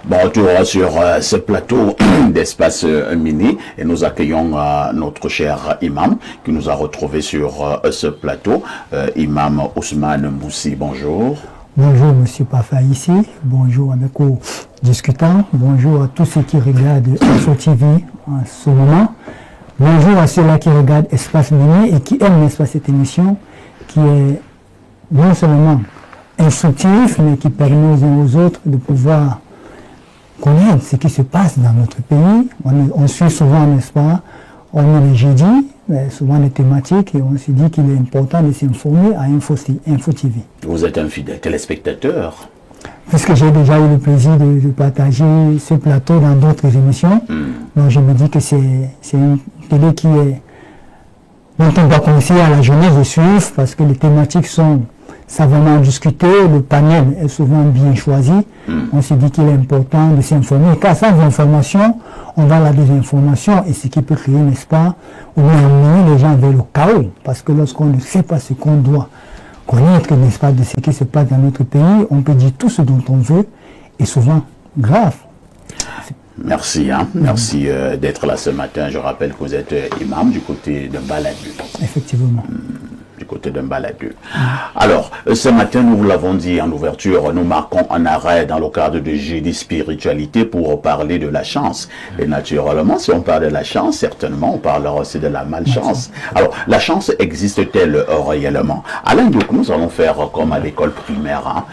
Bon retour sur ce plateau d'Espace Mini et nous accueillons notre cher imam qui nous a retrouvés sur ce plateau. Imam Ousmane Moussi, bonjour. Bonjour Monsieur Pafa ici, bonjour à mes co-discutants, bonjour à tous ceux qui regardent Info TV en ce moment. Bonjour à ceux-là qui regardent Espace Mini et qui aiment cette émission qui est non seulement instructive mais qui permet aux uns aux autres de pouvoir connaître ce qui se passe dans notre pays. On suit souvent, n'est-ce pas, on est le jeudi, souvent les thématiques, et on se dit qu'il est important de s'informer à Info TV. Vous êtes un fidèle téléspectateur. Puisque j'ai déjà eu le plaisir de partager ce plateau dans d'autres émissions, donc je me dis que c'est une télé dont on doit conseiller à la jeunesse de suivre, parce que les thématiques sont savamment discutées, le panel est souvent bien choisi. On se dit qu'il est important de s'informer, car sans information, on va à la désinformation, et ce qui peut créer, n'est-ce pas, ou bien amener les gens vers le chaos, parce que lorsqu'on ne sait pas ce qu'on doit connaître, n'est-ce pas, de ce qui se passe dans notre pays, on peut dire tout ce dont on veut, et souvent grave. Merci, merci d'être là ce matin. Je rappelle que vous êtes imam du côté de Baladou. Effectivement. Du côté d'un Baladou. Alors, ce matin, nous vous l'avons dit en ouverture, nous marquons un arrêt dans le cadre de Jeudi Spiritualité pour parler de la chance. Et naturellement, si on parle de la chance, certainement, on parlera aussi de la malchance. Alors, la chance existe-t-elle réellement? Alain, donc, nous allons faire comme à l'école primaire.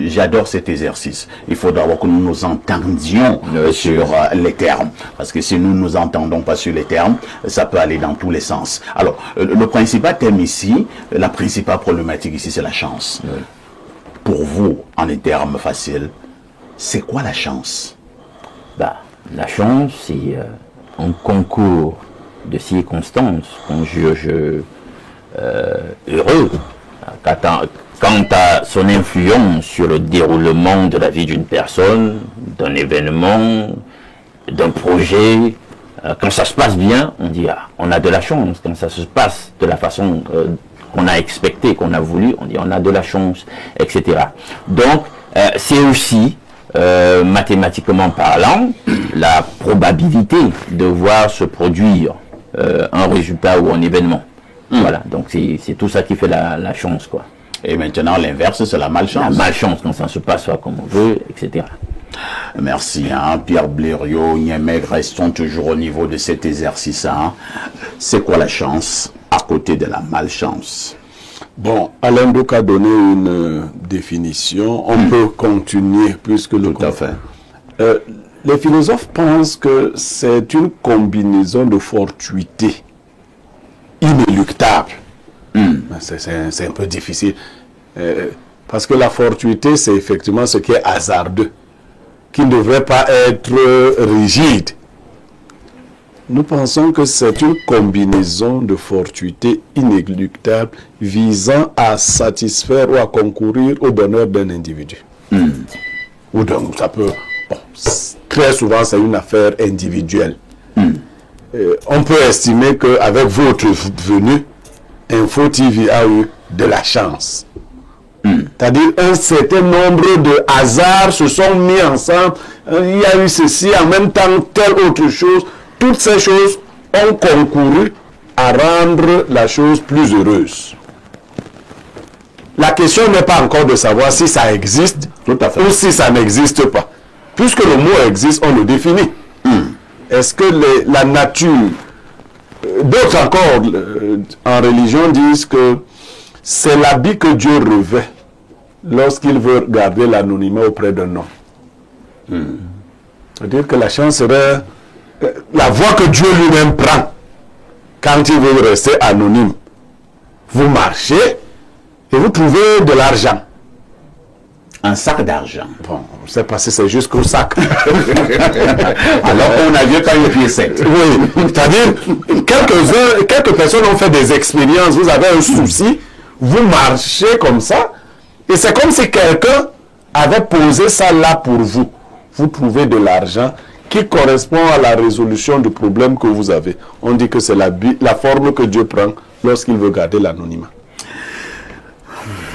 J'adore cet exercice. Il faut d'abord que nous nous entendions sur les termes. Parce que si nous ne nous entendons pas sur les termes, ça peut aller dans tous les sens. Alors, le principal thème ici, la principale problématique ici, c'est la chance. Oui. Pour vous, en des termes faciles, c'est quoi la chance? La chance, c'est un concours de circonstances qu'on juge heureux. Quant à son influence sur le déroulement de la vie d'une personne, d'un événement, d'un projet, quand ça se passe bien, on dit on a de la chance. Quand ça se passe de la façon qu'on a expecté, qu'on a voulu, on dit on a de la chance, etc. Donc, c'est aussi, mathématiquement parlant, la probabilité de voir se produire un résultat ou un événement. Voilà, donc c'est tout ça qui fait la chance, quoi. Et maintenant, l'inverse, c'est la malchance. La malchance, quand ça ne se passe pas comme on veut, etc. Merci, Pierre Blériot, Niemeg, restons toujours au niveau de cet exercice. C'est quoi la chance à côté de la malchance? Bon, Alain Douk a donné une définition. On peut continuer puisque le... Tout à fait. Les philosophes pensent que c'est une combinaison de fortuités inéluctables. C'est un peu difficile. Parce que la fortuité, c'est effectivement ce qui est hasardeux, qui ne devrait pas être rigide. Nous pensons que c'est une combinaison de fortuités inéluctables visant à satisfaire ou à concourir au bonheur d'un individu. Ou donc, ça peut... Bon, très souvent, c'est une affaire individuelle. On peut estimer qu'avec votre venue, Info TV a eu de la chance. C'est-à-dire un certain nombre de hasards se sont mis ensemble. Il y a eu ceci, en même temps telle autre chose. Toutes ces choses ont concouru à rendre la chose plus heureuse. La question n'est pas encore de savoir si ça existe ou si ça n'existe pas. Puisque le mot existe, on le définit. Est-ce que la nature... D'autres encore en religion disent que c'est l'habit que Dieu revêt lorsqu'il veut garder l'anonymat auprès d'un homme. C'est-à-dire que la chance serait la voie que Dieu lui-même prend quand il veut rester anonyme. Vous marchez et vous trouvez de l'argent. Un sac d'argent. Bon, je ne sais pas si c'est jusqu'au sac. Alors on a vu quand il est pied sec. Oui, c'est-à-dire, quelques personnes ont fait des expériences. Vous avez un souci, vous marchez comme ça, et c'est comme si quelqu'un avait posé ça là pour vous. Vous trouvez de l'argent qui correspond à la résolution du problème que vous avez. On dit que c'est la forme que Dieu prend lorsqu'il veut garder l'anonymat.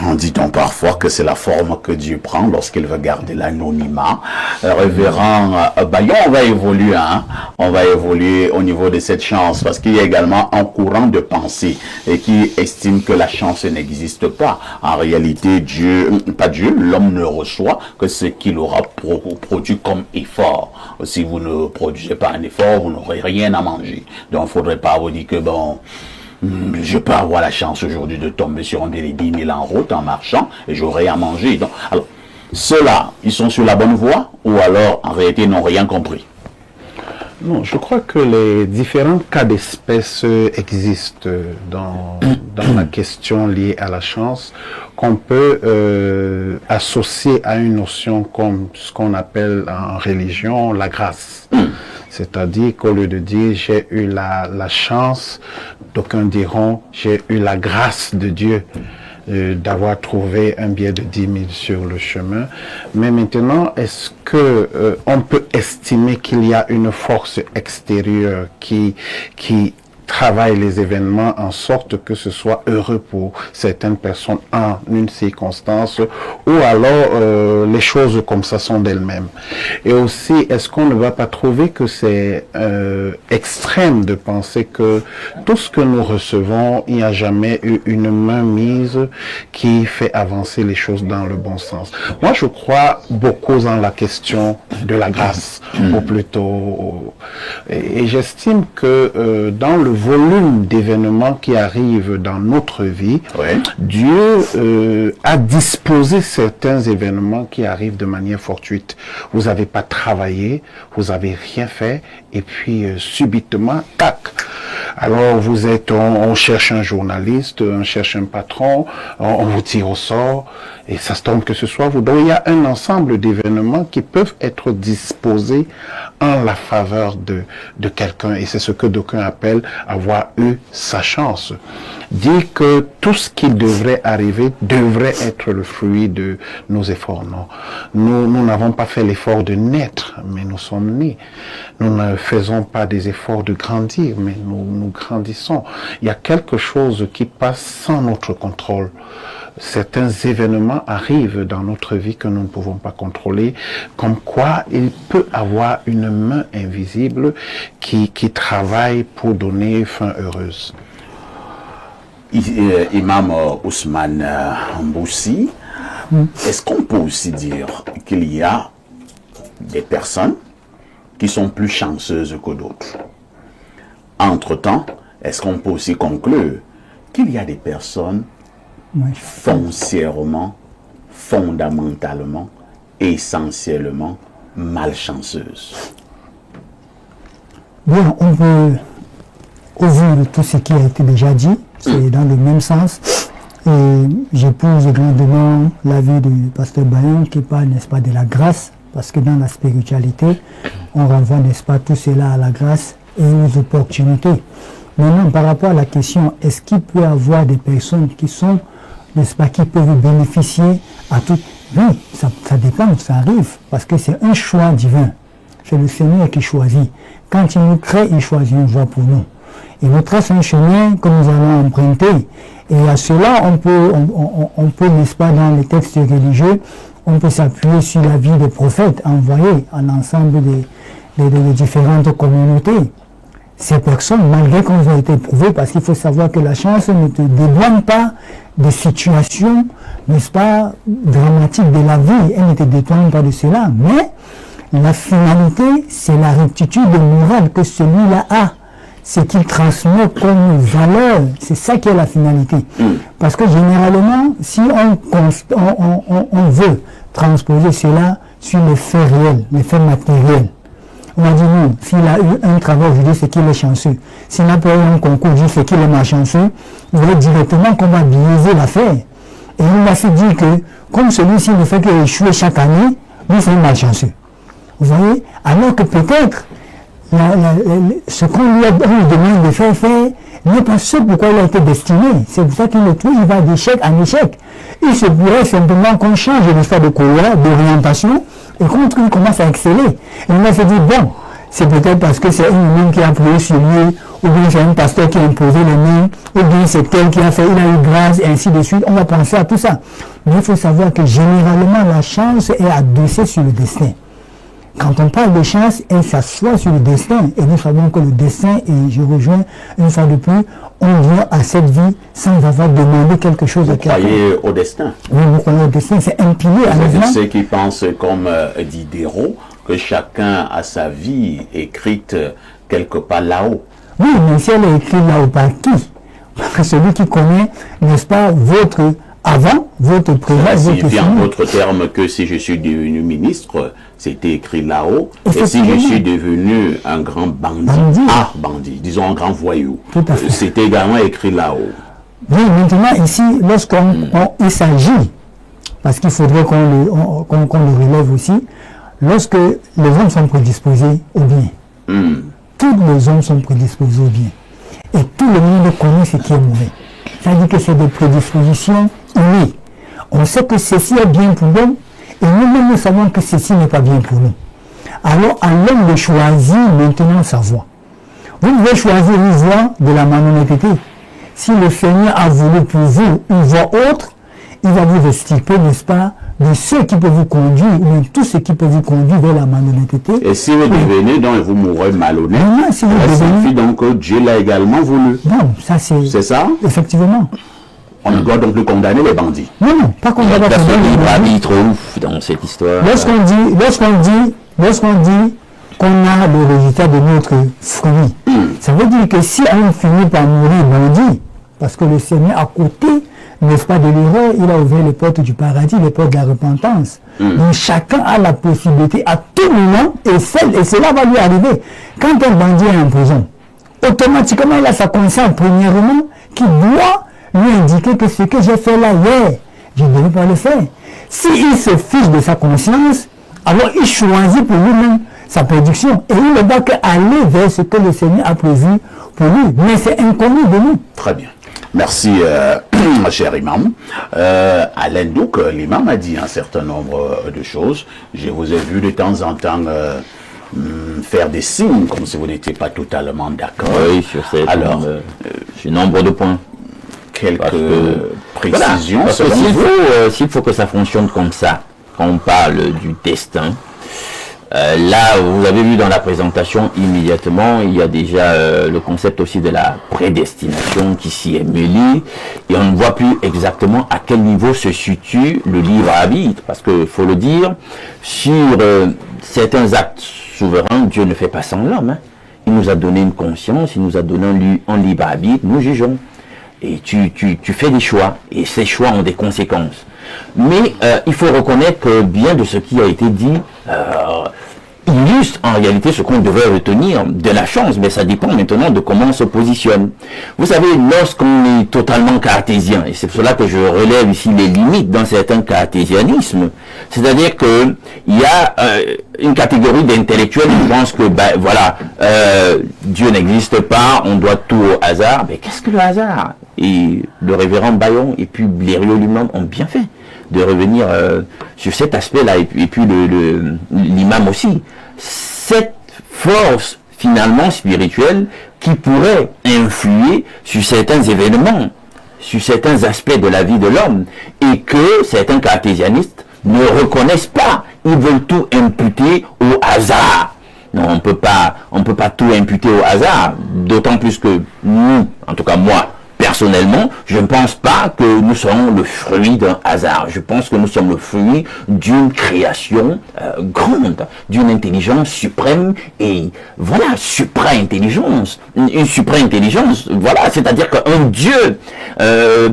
On dit-on parfois que c'est la forme que Dieu prend lorsqu'il veut garder l'anonymat. Révérend Bayon, on va évoluer, on va évoluer au niveau de cette chance, parce qu'il y a également un courant de pensée et qui estime que la chance n'existe pas. En réalité, l'homme ne reçoit que ce qu'il aura produit comme effort. Si vous ne produisez pas un effort, vous n'aurez rien à manger. Donc, il ne faudrait pas vous dire que bon, je peux avoir la chance aujourd'hui de tomber sur un des 10 000 en route en marchant et j'aurai à manger. Donc, alors, ceux-là, ils sont sur la bonne voie ou alors en réalité ils n'ont rien compris? Non, je crois que les différents cas d'espèce existent dans la question liée à la chance, qu'on peut associer à une notion comme ce qu'on appelle en religion la grâce. C'est-à-dire qu'au lieu de dire j'ai eu la chance, d'aucuns diront j'ai eu la grâce de Dieu d'avoir trouvé un billet de 10 000 sur le chemin. Mais maintenant, est-ce que on peut estimer qu'il y a une force extérieure qui travaille les événements en sorte que ce soit heureux pour certaines personnes en une circonstance, ou alors les choses comme ça sont d'elles-mêmes? Et aussi, est-ce qu'on ne va pas trouver que c'est extrême de penser que tout ce que nous recevons, il n'y a jamais eu une main mise qui fait avancer les choses dans le bon sens? Moi, je crois beaucoup en la question de la grâce, ou plutôt, et j'estime que dans le volume d'événements qui arrivent dans notre vie, Dieu a disposé certains événements qui arrivent de manière fortuite. Vous n'avez pas travaillé, vous n'avez rien fait, et puis subitement, tac. Alors vous êtes, on cherche un journaliste, on cherche un patron, on vous tire au sort, et ça se tombe que ce soit vous. Donc il y a un ensemble d'événements qui peuvent être disposés en la faveur de quelqu'un, et c'est ce que d'aucuns appellent avoir eu sa chance. Dire que tout ce qui devrait arriver devrait être le fruit de nos efforts, non. Nous n'avons pas fait l'effort de naître, mais nous sommes nés. Nous ne faisons pas des efforts de grandir, mais nous grandissons. Il y a quelque chose qui passe sans notre contrôle. Certains événements arrivent dans notre vie que nous ne pouvons pas contrôler, comme quoi il peut avoir une main invisible qui travaille pour donner fin heureuse. Imam Ousmane Mboussi, est-ce qu'on peut aussi dire qu'il y a des personnes qui sont plus chanceuses que d'autres? Entre-temps, est-ce qu'on peut aussi conclure qu'il y a des personnes foncièrement, fondamentalement, essentiellement malchanceuses? Bien, on peut, au vu de tout ce qui a été déjà dit, c'est dans le même sens. Et j'épouse grandement l'avis du pasteur Bayon qui parle, n'est-ce pas, de la grâce, parce que dans la spiritualité, on renvoie, n'est-ce pas, tout cela à la grâce et aux opportunités. Maintenant, par rapport à la question, est-ce qu'il peut y avoir des personnes qui sont, n'est-ce pas, qui peuvent bénéficier à tout? Oui, ça dépend, ça arrive, parce que c'est un choix divin. C'est le Seigneur qui choisit. Quand il nous crée, il choisit une voie pour nous. Il nous trace un chemin que nous allons emprunter. Et à cela, on peut, n'est-ce pas, dans les textes religieux, on peut s'appuyer sur la vie des prophètes envoyés à l'ensemble des différentes communautés. Ces personnes, malgré qu'on a été éprouvées, parce qu'il faut savoir que la chance ne te dédouane pas des situations, n'est-ce pas, dramatiques de la vie. Elle ne te dédouane pas de cela. Mais la finalité, c'est la rectitude morale que celui-là a. C'est qu'il transmet comme valeur. C'est ça qui est la finalité. Parce que généralement, si on veut transposer cela sur les faits réels, les faits matériels, on va dire non, s'il a eu un travail aujourd'hui, c'est qu'il est chanceux. S'il n'a pas eu un concours, c'est qu'il est malchanceux. Il va directement qu'on va biaiser l'affaire. Et on va se dire que, comme celui-ci ne fait qu'échouer chaque année, lui c'est un malchanceux. Vous voyez? Alors que peut-être, ce qu'on lui demande de faire n'est pas ce pourquoi il a été destiné. C'est pour ça qu'il le trouve, il va d'échec en échec. Il se pourrait simplement qu'on change l'histoire de couleur, d'orientation, et qu'on commence à exceller. Et on va se dire, bon, c'est peut-être parce que c'est un humain qui a appuyé sur lui, ou bien c'est un pasteur qui a imposé les mains, ou bien c'est tel qui a fait, il a eu grâce, et ainsi de suite. On va penser à tout ça. Mais il faut savoir que généralement, la chance est adossée sur le destin. Quand on parle de chance, elle s'assoit sur le destin. Et nous savons que le destin, et je rejoins une fois de plus, on vient à cette vie sans avoir demandé quelque chose à quelqu'un. Vous croyez au destin? Oui, nous croyons au destin, c'est un pilier à Vous nous. êtes ceux qui pensent, comme dit Diderot, que chacun a sa vie écrite quelque part là-haut. Oui, mais si elle est écrite là-haut par qui? Celui qui connaît, n'est-ce pas, votre avant, votre présent, Ça votre signifie en futur. d'autres termes que si je suis devenu ministre, c'était écrit là-haut. Et si je Effectivement. suis devenu un grand bandit, bandit, disons un grand voyou, Tout à fait. c'était également écrit là-haut. Oui, maintenant, ici, il s'agit, parce qu'il faudrait qu'on le relève aussi, lorsque les hommes sont prédisposés au bien, tous les hommes sont prédisposés au bien. Et tout le monde connaît ce qui est mauvais. C'est-à-dire que c'est des prédispositions innées. On sait que ceci est bien pour l'homme, et nous-mêmes nous savons que ceci n'est pas bien pour nous. Alors, à l'homme de choisir maintenant sa voie. Vous pouvez choisir une voie de la malhonnêteté. Si le Seigneur a voulu pour vous une voie autre, il va vous extirper, n'est-ce pas, de ceux qui peuvent vous conduire, ou bien tout ce qui peut vous conduire vers la malhonnêteté. Et si vous devenez, donc vous mourrez malhonnête, Maintenant, si vous ça devenez- signifie donc que Dieu l'a également voulu. Non, ça c'est... C'est ça? Effectivement. On ne doit donc plus condamner les bandits. Non, non, pas qu'on Il y a va pas place au condamner les libre bandits. arbitre ouf dans cette histoire. Lorsqu'on dit qu'on a le résultat de notre fruit, ça veut dire que si on finit par mourir bandit, parce que le Seigneur à côté, n'est-ce pas, de l'erreur, il a ouvert les portes du paradis, les portes de la repentance. Donc chacun a la possibilité à tout moment, et cela va lui arriver. Quand un bandit est en prison, automatiquement il a sa conscience premièrement qui doit lui indiquer que ce que j'ai fait là hier, je ne devais pas le faire. S'il se fiche de sa conscience, alors il choisit pour lui-même sa prédiction. Et il ne va qu'aller vers ce que le Seigneur a prévu pour lui. Mais c'est inconnu de nous. Très bien. Merci, cher imam. Alain Douk, l'imam a dit un certain nombre de choses. Je vous ai vu de temps en temps faire des signes comme si vous n'étiez pas totalement d'accord. Oui, sur ce nombre de points. Quelques Voilà, précisions parce que selon vous. s'il faut que ça fonctionne comme ça, quand on parle du destin, là, vous avez vu dans la présentation, immédiatement, il y a déjà le concept aussi de la prédestination qui s'y est mêlé, et on ne voit plus exactement à quel niveau se situe le libre arbitre, parce que, faut le dire, sur certains actes souverains, Dieu ne fait pas sans l'homme. Hein. Il nous a donné une conscience, il nous a donné un libre arbitre, nous jugeons. Et tu fais des choix, et ces choix ont des conséquences. Mais il faut reconnaître que bien de ce qui a été dit illustre en réalité ce qu'on devrait retenir de la chance, mais ça dépend maintenant de comment on se positionne. Vous savez, lorsqu'on est totalement cartésien, et c'est pour cela que je relève ici les limites d'un certain cartésianisme, c'est-à-dire que il y a une catégorie d'intellectuels qui pensent que Dieu n'existe pas, on doit tout au hasard. Mais qu'est-ce que le hasard? Et le révérend Bayon et puis Blériot lui-même ont bien fait de revenir sur cet aspect-là, et puis l'imam aussi. Cette force finalement spirituelle qui pourrait influer sur certains événements, sur certains aspects de la vie de l'homme, et que certains cartésianistes ne reconnaissent pas. Ils veulent tout imputer au hasard. Non, on peut pas tout imputer au hasard, d'autant plus que nous, en tout cas moi, personnellement, je ne pense pas que nous sommes le fruit d'un hasard. Je pense que nous sommes le fruit d'une création grande, d'une intelligence suprême, et voilà, supra-intelligence. Une supra-intelligence, voilà, c'est-à-dire qu'un Dieu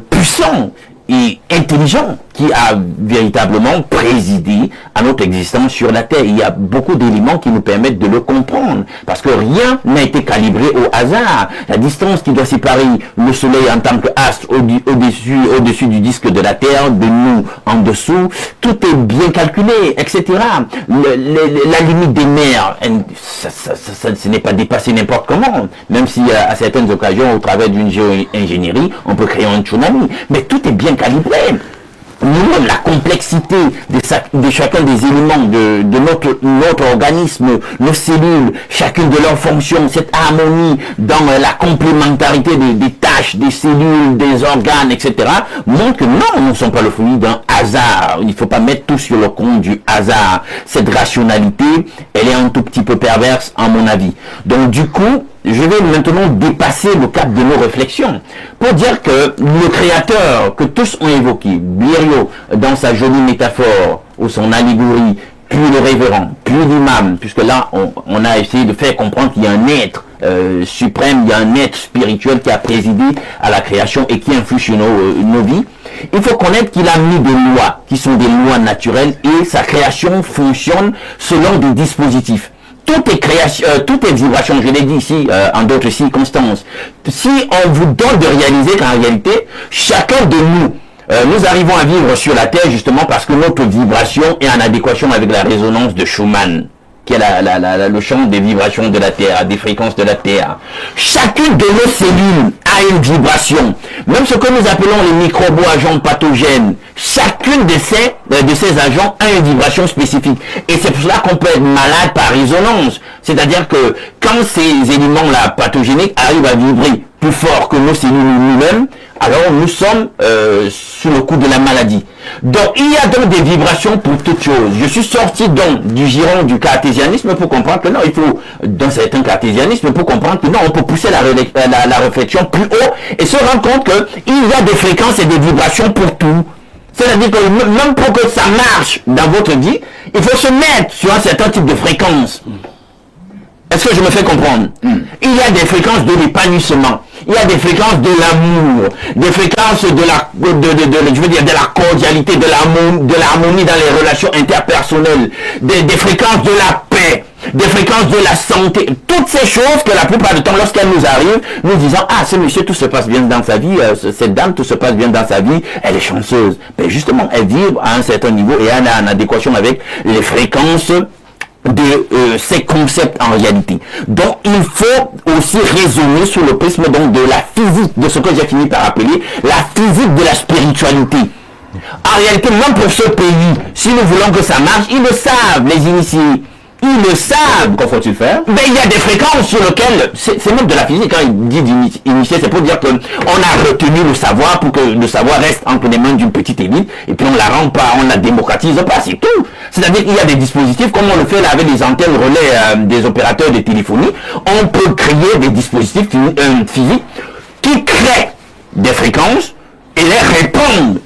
puissant et intelligent qui a véritablement présidé à notre existence sur la Terre. Il y a beaucoup d'éléments qui nous permettent de le comprendre, parce que rien n'a été calibré au hasard. La distance qui doit séparer le Soleil en tant qu'astre au-dessus du disque de la Terre, de nous en dessous, tout est bien calculé, etc. La limite des mers, ce n'est pas dépassé n'importe comment, même si à certaines occasions, au travers d'une géo-ingénierie, on peut créer un tsunami, mais tout est bien calibré. nous-mêmes, la complexité de chacun des éléments de notre organisme, nos cellules, chacune de leurs fonctions, cette harmonie dans la complémentarité des tâches, des cellules, des organes, etc., montre que non, nous ne sommes pas le fruit d'un hasard. Il ne faut pas mettre tout sur le compte du hasard. Cette rationalité, elle est un tout petit peu perverse, à mon avis. Donc, du coup, je vais maintenant dépasser le cap de nos réflexions pour dire que le créateur que tous ont évoqué, Blériot, dans sa jolie métaphore ou son allégorie, puis le révérend, puis l'imam, puisque là, on a essayé de faire comprendre qu'il y a un être suprême, il y a un être spirituel qui a présidé à la création et qui influe sur nos vies. Il faut connaître qu'il a mis des lois, qui sont des lois naturelles, et sa création fonctionne selon des dispositifs. Tout est création, tout est vibration, je l'ai dit ici, en d'autres circonstances. Si on vous donne de réaliser qu'en réalité, chacun de nous, nous arrivons à vivre sur la Terre justement parce que notre vibration est en adéquation avec la résonance de Schumann, qui est le champ des vibrations de la Terre, des fréquences de la Terre. Chacune de nos cellules a une vibration. Même ce que nous appelons les microbo-agents pathogènes, chacune de ces agents a une vibration spécifique. Et c'est pour cela qu'on peut être malade par résonance. C'est-à-dire que quand ces éléments-là pathogéniques arrivent à vibrer plus fort que nos cellules nous-mêmes, alors nous sommes sous le coup de la maladie. Donc il y a donc des vibrations pour toutes choses. Je suis sorti donc du giron du cartésianisme pour comprendre que non, il faut, dans certains cartésianismes, pour comprendre que non, on peut pousser la réflexion plus haut et se rendre compte qu'il y a des fréquences et des vibrations pour tout. C'est-à-dire que même pour que ça marche dans votre vie, il faut se mettre sur un certain type de fréquence. Est-ce que je me fais comprendre? Il y a des fréquences de l'épanouissement, il y a des fréquences de l'amour, des fréquences de la cordialité, de l'harmonie dans les relations interpersonnelles, des fréquences de la paix, des fréquences de la santé, toutes ces choses que la plupart du temps, lorsqu'elles nous arrivent, nous disons, ah, ce monsieur, tout se passe bien dans sa vie, cette dame, tout se passe bien dans sa vie, elle est chanceuse. Mais justement, elle vibre à un certain niveau et elle est en adéquation avec les fréquences de ces concepts en réalité. Donc il faut aussi raisonner sur le prisme donc de la physique, de ce que j'ai fini par appeler la physique de la spiritualité. En réalité, même pour ce pays, si nous voulons que ça marche, ils le savent, les initiés. Ils le savent. Qu'en faut-il faire? Ben, il y a des fréquences sur lesquelles, c'est même de la physique, quand il dit d'initier, c'est pour dire qu'on a retenu le savoir pour que le savoir reste entre les mains d'une petite élite, et puis on la rend pas, on la démocratise pas, c'est tout. C'est-à-dire qu'il y a des dispositifs, comme on le fait là avec les antennes relais des opérateurs de téléphonie, on peut créer des dispositifs physiques qui créent des fréquences et les répondent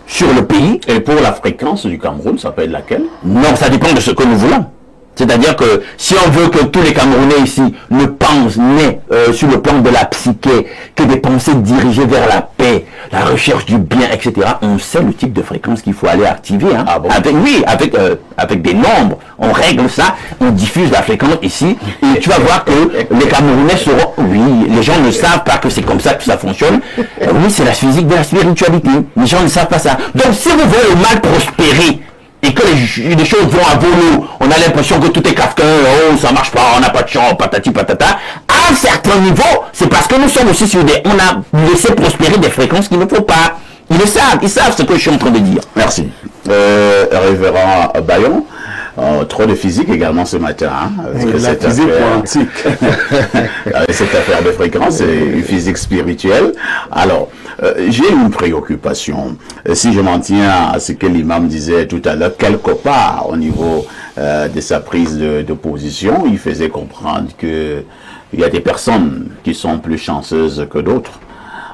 sur le pays. Et pour la fréquence du Cameroun, ça peut être laquelle? Non, ça dépend de ce que nous voulons. C'est-à-dire que si on veut que tous les Camerounais ici ne pensent, sur le plan de la psyché, que des pensées dirigées vers la paix, la recherche du bien, etc., on sait le type de fréquence qu'il faut aller activer. Hein. Ah bon? Avec des nombres, on règle ça, on diffuse la fréquence ici, et tu vas voir que les Camerounais seront... Oui, les gens ne savent pas que c'est comme ça que ça fonctionne. Oui, c'est la physique de la spiritualité. Les gens ne savent pas ça. Donc si vous voulez le mal prospérer, et que les choses vont à volo, on a l'impression que tout est kafka, oh ça marche pas, on n'a pas de chance, patati patata. À un certain niveau, c'est parce que nous sommes aussi sur on a laissé prospérer des fréquences qu'il ne faut pas. Ils savent ce que je suis en train de dire. Merci. Révérend Bayon, trop de physique également ce matin. Hein, la physique quantique. Cette affaire de fréquence et une physique spirituelle. Alors, j'ai une préoccupation. Si je m'en tiens à ce que l'imam disait tout à l'heure, quelque part au niveau de sa prise de position, il faisait comprendre que il y a des personnes qui sont plus chanceuses que d'autres.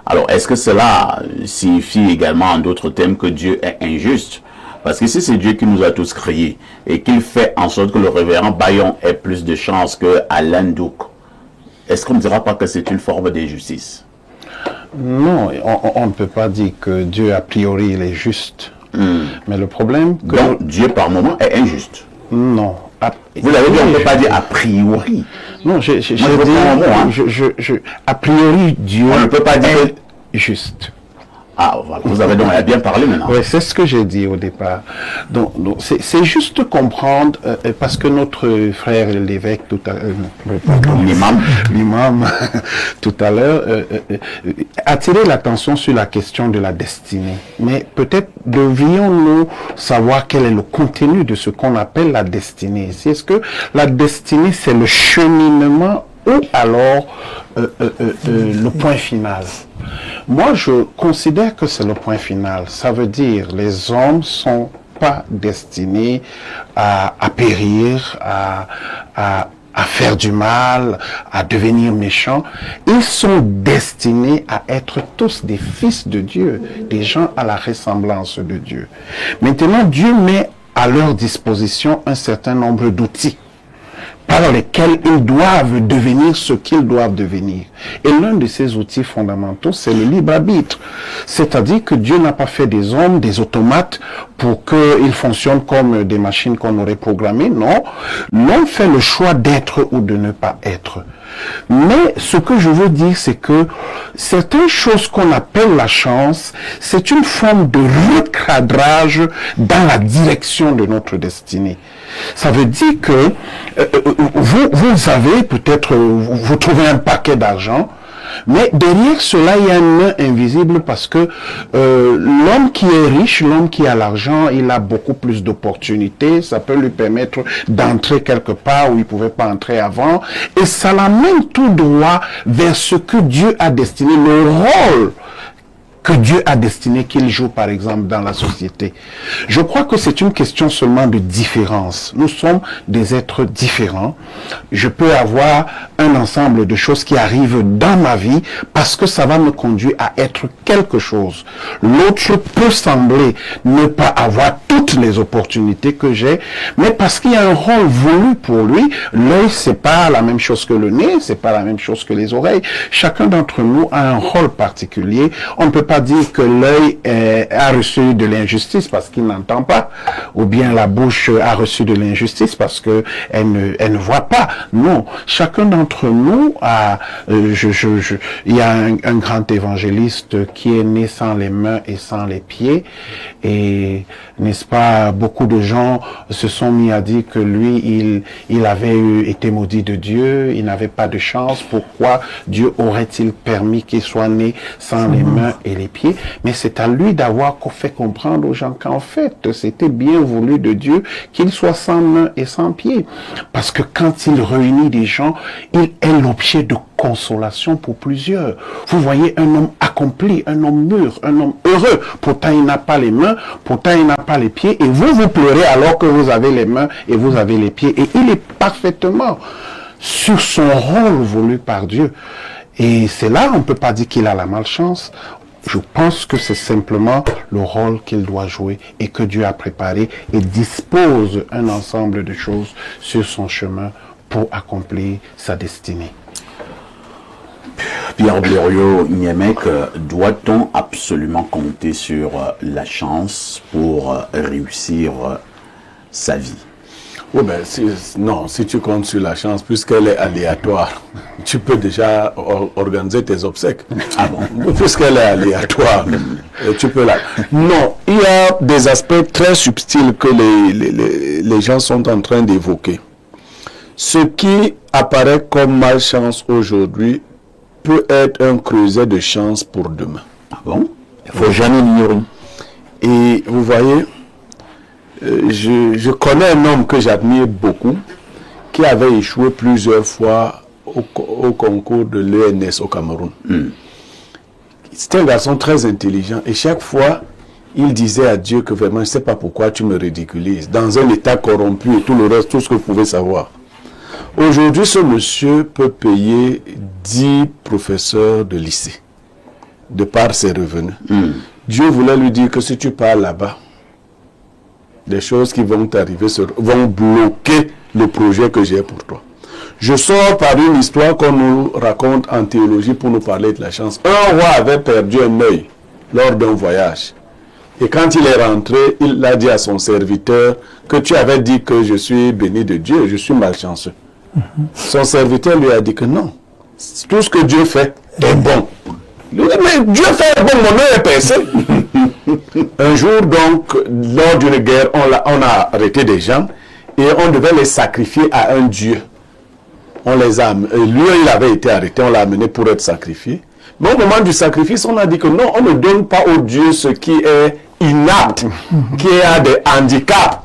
Alors, est-ce que cela signifie également en d'autres termes que Dieu est injuste? Parce que si c'est Dieu qui nous a tous créés et qu'il fait en sorte que le révérend Bayon ait plus de chance que Alain Douk, est-ce qu'on ne dira pas que c'est une forme d'injustice? Non, on ne peut pas dire que Dieu a priori il est juste. Mais le problème... Donc Dieu par moment est injuste. Non. Vous l'avez dit, on ne peut pas dire a priori. Non, j'ai dit, a priori Dieu on ne peut pas dire juste. Ah, voilà. Vous avez donc bien parlé maintenant. Oui, c'est ce que j'ai dit au départ. Donc c'est juste comprendre, parce que notre frère l'évêque tout à l'imam tout à l'heure attirer l'attention sur la question de la destinée. Mais peut-être devrions-nous savoir quel est le contenu de ce qu'on appelle la destinée. Est-ce que la destinée, c'est le cheminement ou alors le point final? Moi, je considère que c'est le point final. Ça veut dire les hommes sont pas destinés à périr, à faire du mal, à devenir méchants. Ils sont destinés à être tous des fils de Dieu, des gens à la ressemblance de Dieu. Maintenant, Dieu met à leur disposition un certain nombre d'outils par lesquels ils doivent devenir ce qu'ils doivent devenir. Et l'un de ces outils fondamentaux, c'est le libre arbitre. C'est-à-dire que Dieu n'a pas fait des hommes, des automates, pour qu'ils fonctionnent comme des machines qu'on aurait programmées. Non, l'homme fait le choix d'être ou de ne pas être. Mais ce que je veux dire, c'est que certaines choses qu'on appelle la chance, c'est une forme de recadrage dans la direction de notre destinée. Ça veut dire que vous avez peut-être, vous trouvez un paquet d'argent, mais derrière cela, il y a une main invisible parce que l'homme qui est riche, l'homme qui a l'argent, il a beaucoup plus d'opportunités. Ça peut lui permettre d'entrer quelque part où il ne pouvait pas entrer avant. Et ça l'amène tout droit vers ce que Dieu a destiné, le rôle que Dieu a destiné qu'il joue, par exemple, dans la société. Je crois que c'est une question seulement de différence. Nous sommes des êtres différents. Je peux avoir un ensemble de choses qui arrivent dans ma vie parce que ça va me conduire à être quelque chose. L'autre peut sembler ne pas avoir toutes les opportunités que j'ai, mais parce qu'il y a un rôle voulu pour lui. L'œil, c'est pas la même chose que le nez, c'est pas la même chose que les oreilles. Chacun d'entre nous a un rôle particulier. On ne peut pas dire que l'œil a reçu de l'injustice parce qu'il n'entend pas, ou bien la bouche a reçu de l'injustice parce que elle ne voit pas. Non, chacun d'entre nous a, il y a un grand évangéliste qui est né sans les mains et sans les pieds, et n'est-ce pas, beaucoup de gens se sont mis à dire que lui, il avait été maudit de Dieu, il n'avait pas de chance. Pourquoi Dieu aurait-il permis qu'il soit né sans les mains et les pieds? Mais c'est à lui d'avoir fait comprendre aux gens qu'en fait, c'était bien voulu de Dieu qu'il soit sans mains et sans pieds. Parce que quand il réunit des gens, il est l'objet de consolation pour plusieurs. Vous voyez un homme accompli, un homme mûr, un homme heureux. Pourtant, il n'a pas les mains, pourtant, il n'a pas les pieds. Et vous pleurez alors que vous avez les mains et vous avez les pieds. Et il est parfaitement sur son rôle voulu par Dieu. Et c'est là, on ne peut pas dire qu'il a la malchance. Je pense que c'est simplement le rôle qu'il doit jouer et que Dieu a préparé et dispose un ensemble de choses sur son chemin pour accomplir sa destinée. Pierre Blériot-Niémec, doit-on absolument compter sur la chance pour réussir sa vie? Oui, ben, non, si tu comptes sur la chance, puisqu'elle est aléatoire, tu peux déjà organiser tes obsèques. Ah bon? Puisqu'elle est aléatoire, tu peux la... Non, il y a des aspects très subtils que les gens sont en train d'évoquer. Ce qui apparaît comme malchance aujourd'hui peut être un creuset de chance pour demain. Ah bon? Il ne faut jamais l'ignorer. Et vous voyez, je connais un homme que j'admire beaucoup, qui avait échoué plusieurs fois au concours de l'ENS au Cameroun. C'était un garçon très intelligent et chaque fois, il disait à Dieu que vraiment, je ne sais pas pourquoi tu me ridiculises, dans un état corrompu et tout le reste, tout ce que vous pouvez savoir. Aujourd'hui, ce monsieur peut payer 10 professeurs de lycée, de par ses revenus. Dieu voulait lui dire que si tu pars là-bas, des choses qui vont t'arriver vont bloquer le projet que j'ai pour toi. Je sors par une histoire qu'on nous raconte en théologie pour nous parler de la chance. Un roi avait perdu un œil lors d'un voyage. Et quand il est rentré, il a dit à son serviteur que tu avais dit que je suis béni de Dieu, je suis malchanceux. Son serviteur lui a dit que non, tout ce que Dieu fait est bon. Il dit, mais Dieu fait bon, mon œil est percé. Un jour, donc, lors d'une guerre, on a arrêté des gens et on devait les sacrifier à un dieu. On les a, lui, il avait été arrêté, on l'a amené pour être sacrifié. Mais au moment du sacrifice, on a dit que non, on ne donne pas au Dieu ce qui est inapte, qui a des handicaps.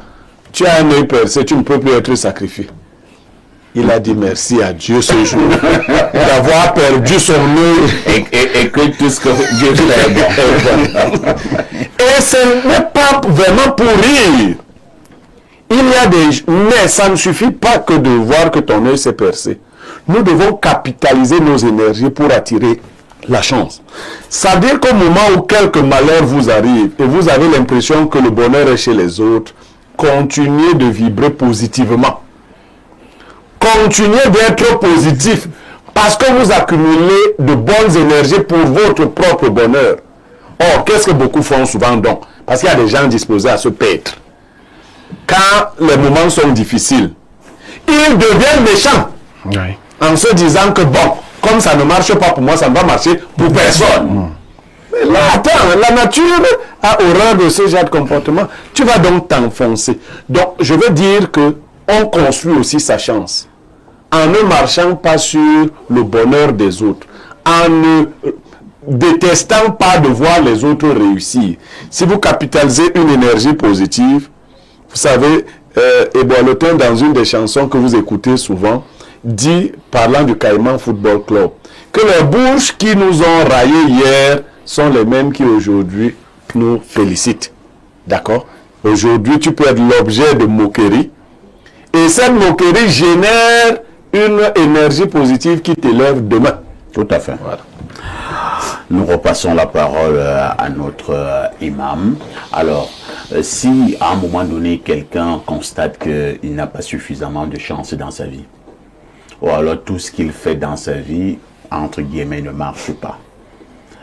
Tu as un œil percé, tu ne peux plus être sacrifié. Il a dit merci à Dieu ce jour d'avoir perdu son œil Et que tout ce que Dieu fait. Et ce n'est pas vraiment pour rire. Il y a des... Mais ça ne suffit pas que de voir que ton œil s'est percé. Nous devons capitaliser nos énergies pour attirer la chance. C'est-à-dire qu'au moment où quelques malheurs vous arrivent et vous avez l'impression que le bonheur est chez les autres, continuez de vibrer positivement. Continuez d'être positif parce que vous accumulez de bonnes énergies pour votre propre bonheur. Or, qu'est-ce que beaucoup font souvent donc? Parce qu'il y a des gens disposés à se perdre. Quand les moments sont difficiles, ils deviennent méchants en se disant que bon, comme ça ne marche pas pour moi, ça ne va marcher pour personne. Mais là, attends, la nature a horreur de ce genre de comportement. Tu vas donc t'enfoncer. Donc, je veux dire que on construit aussi sa chance en ne marchant pas sur le bonheur des autres, en ne détestant pas de voir les autres réussir. Si vous capitalisez une énergie positive, vous savez, Eboalotin, dans une des chansons que vous écoutez souvent, dit, parlant du Caïman Football Club, que les bouches qui nous ont raillés hier sont les mêmes qui aujourd'hui nous félicitent. D'accord? Aujourd'hui, tu peux être l'objet de moquerie. Et cette moquerie génère une énergie positive qui t'élève demain. Tout à fait. Voilà. Nous repassons la parole à notre imam. Alors, si à un moment donné, quelqu'un constate qu'il n'a pas suffisamment de chance dans sa vie, ou alors tout ce qu'il fait dans sa vie, entre guillemets, ne marche pas,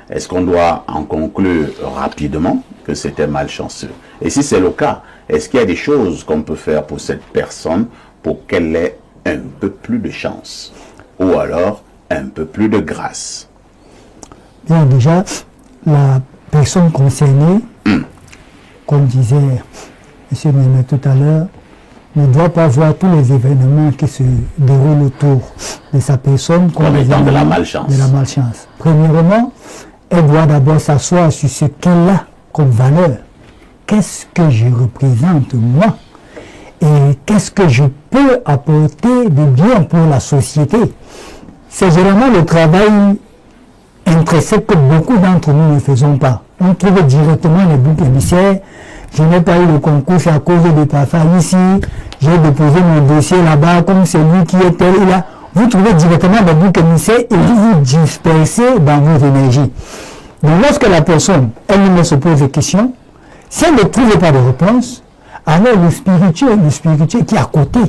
est-ce qu'on doit en conclure rapidement que c'était malchanceux? Et si c'est le cas, est-ce qu'il y a des choses qu'on peut faire pour cette personne pour qu'elle ait un peu plus de chance? Ou alors un peu plus de grâce? Bien, déjà, la personne concernée, comme disait M. Mémé tout à l'heure, ne doit pas voir tous les événements qui se déroulent autour de sa personne comme étant de la malchance. Premièrement, elle doit d'abord s'asseoir sur ce qu'elle a comme valeur. Qu'est-ce que je représente moi? Et qu'est-ce que je peux apporter de bien pour la société? C'est généralement le travail intrinsèque que beaucoup d'entre nous ne faisons pas. On trouve directement les boucs émissaires. Je n'ai pas eu le concours, c'est à cause de papa ici. J'ai déposé mon dossier là-bas, comme c'est lui qui est tel. Là. Vous trouvez directement des boucs émissaires et vous vous dispersez dans vos énergies. Donc lorsque la personne elle-même se pose des questions, si elle ne trouve pas de réponse, alors le spirituel qui est à côté,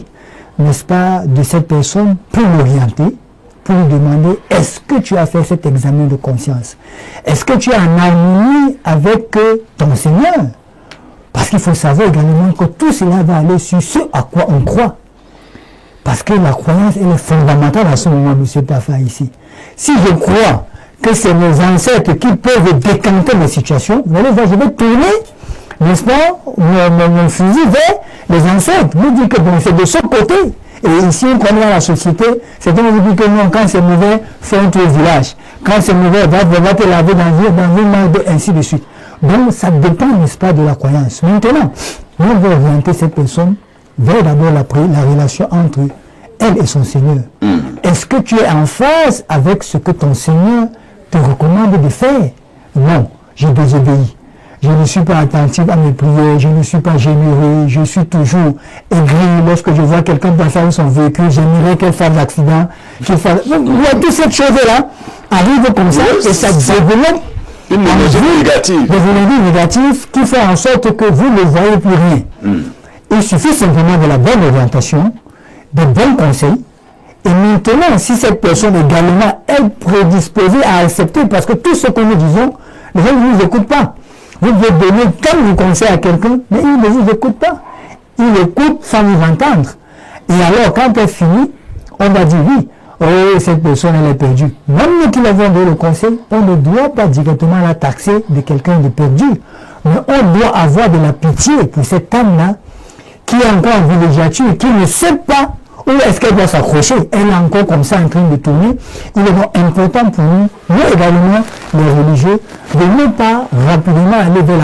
n'est-ce pas, de cette personne peut l'orienter pour lui demander, est-ce que tu as fait cet examen de conscience? Est-ce que tu es en harmonie avec ton Seigneur? Parce qu'il faut savoir également que tout cela va aller sur ce à quoi on croit. Parce que la croyance, elle est fondamentale à ce moment, M. Tafa, ici. Si je crois que c'est mes ancêtres qui peuvent décanter mes situations, vous allez voir, je vais tourner, n'est-ce pas, mon fusil vers les ancêtres. Vous dites que bon, c'est de ce côté. Et ici, on connaît la société, c'est comme vous dites que non, quand c'est mauvais, fais un tour au village. Quand c'est mauvais, va te laver dans une main, ainsi de suite. Donc, ça dépend, n'est-ce pas, de la croyance. Maintenant, on va orienter cette personne vers d'abord la relation entre elle et son Seigneur. Est-ce que tu es en phase avec ce que ton Seigneur te recommande de faire? Non, j'ai désobéi. Je ne suis pas attentif à mes prières, je ne suis pas généreux, je suis toujours aigri. Lorsque je vois quelqu'un passer avec son véhicule, j'aimerais qu'elle fasse l'accident. Il y a toutes ces choses-là arrivent comme ça et ça développe une énergie négative. Des énergies négatives qui font en sorte que vous ne voyez plus rien. Il suffit simplement de la bonne orientation, de bons conseils. Et maintenant, si cette personne également est prédisposée à accepter, parce que tout ce que nous disons, les gens ne nous écoutent pas. Vous pouvez donner comme vous conseil à quelqu'un, mais il ne vous écoute pas. Il écoute sans vous entendre. Et alors, quand elle finit, on va dire oui, oh, cette personne elle est perdue. Même nous qui l'avons donné le conseil, on ne doit pas directement la taxer de quelqu'un de perdu. Mais on doit avoir de la pitié pour cette âme-là qui est encore en villégiature, qui ne sait pas où est-ce qu'elle doit s'accrocher. Elle est encore comme ça en train de tourner. Il est donc important pour nous, nous également, les religieux, de ne pas rapidement aller vers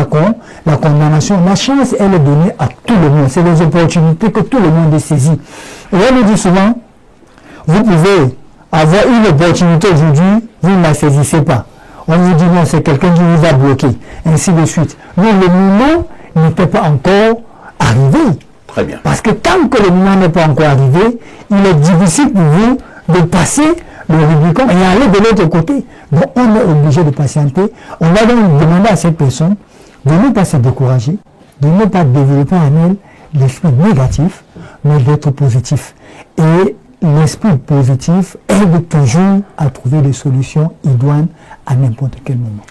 la condamnation. La chance, elle est donnée à tout le monde. C'est les opportunités que tout le monde saisit. Et on nous dit souvent, vous pouvez avoir une opportunité aujourd'hui, vous ne la saisissez pas. On vous dit non, c'est quelqu'un qui vous a bloqué, ainsi de suite. Mais le moment n'était pas encore arrivé. Très bien. Parce que tant que le moment n'est pas encore arrivé, il est difficile pour vous de passer le Rubicon et aller de l'autre côté. Donc on est obligé de patienter. On va donc demander à cette personne de ne pas se décourager, de ne pas développer en elle l'esprit négatif, mais d'être positif. Et l'esprit positif aide toujours à trouver des solutions idoines à n'importe quel moment.